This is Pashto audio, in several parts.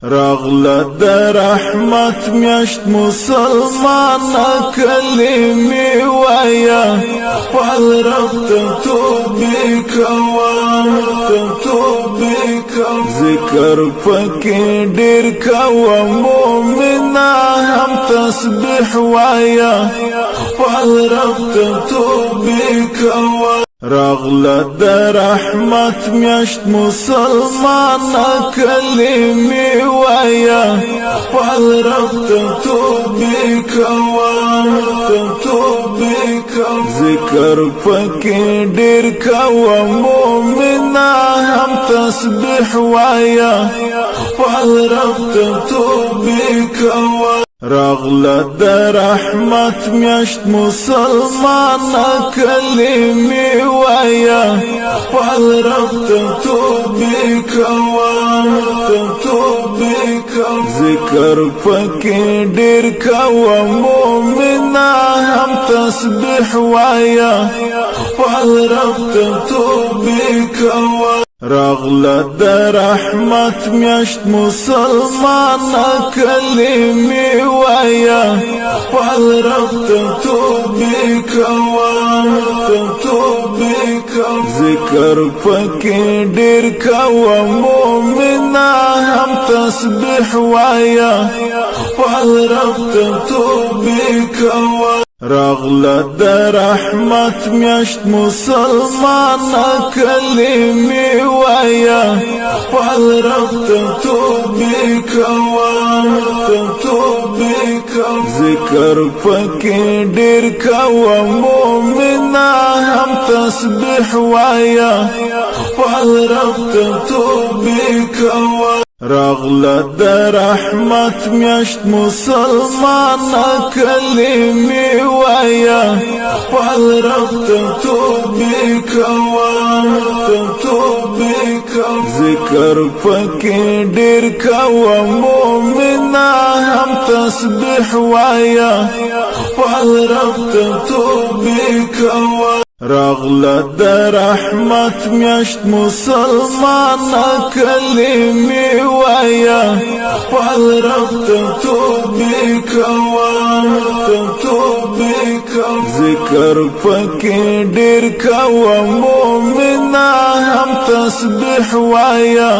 راغله د رحمت میاشت مسلمان کلمې وایا خپل رب ته توبې کوه ذکر پکې ډېر کوه مؤمنه هم تسبیح وایا خپل رب ته توبې کوه راغله د رحمت میاشت مسلمان کلمې وایا خپل رب ته توبې کوه ذکر پکې ډېر کوه مؤمنه هم تسبیح وایا خپل رب ته توبې کوه راغله د رحمت میاشت مسلمان کلمې وایا خپل رب ته توبې کوه ذکر پکې ډېر کوه مؤمنه هم تسبیح وایا خپل رب ته توبې کوه راغله د رحمت میاشت مسلمان کلمې وایا خپل رب ته توبې کوه ذکر پکې ډېر کوه مؤمنه هم تسبیح وایا خپل رب ته توبې کوه راغله د رحمت میاشت مسلمان کلمې وایا خپل رب ته توبې کوه ذکر پکې ډېر کوه مؤمنه هم تسبیح وایا خپل رب ته توبې کوه راغله د رحمت میاشت مسلمان کلمې وایا خپل رب ته توبې کوه ذکر پکې ډېر کوه مؤمنه هم تسبیح وایا خپل رب ته توبې کوه راغله د رحمت میاشت مسلمان کلمې وایا خپل رب ته توبې کوه ذکر پکې ډېر کوه مؤمنه هم تسبیح وایا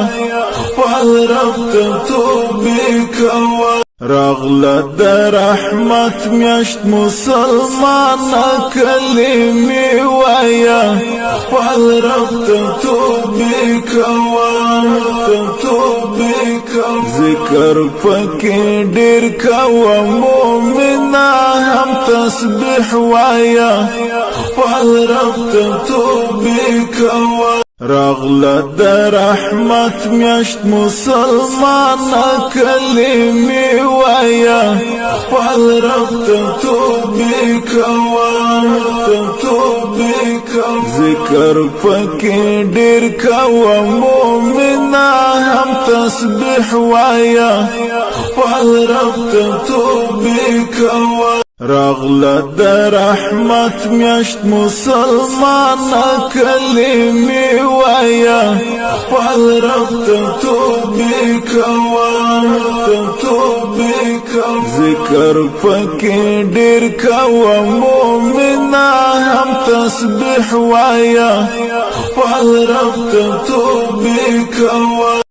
خپل رب ته توبې کوه راغله د رحمت میاشت مسلمان کلمې وایا خپل رب ته توبې کوه ذکر پکې ډېر کوه مؤمنه هم تسبیح وایا خپل رب ته توبې کوه راغله د رحمت میاشت مسلمان کلمې وایا خپل رب ته توبې کوه ذکر پکې ډېر کوه مؤمنه هم تسبیح وایا خپل رب ته توبې کوه راغله د رحمت میاشت مسلمان کلمې وایا خپل رب ته توبې کوه ذکر پکې ډېر کوه مؤمنه هم تسبیح وایا خپل رب ته توبې کوه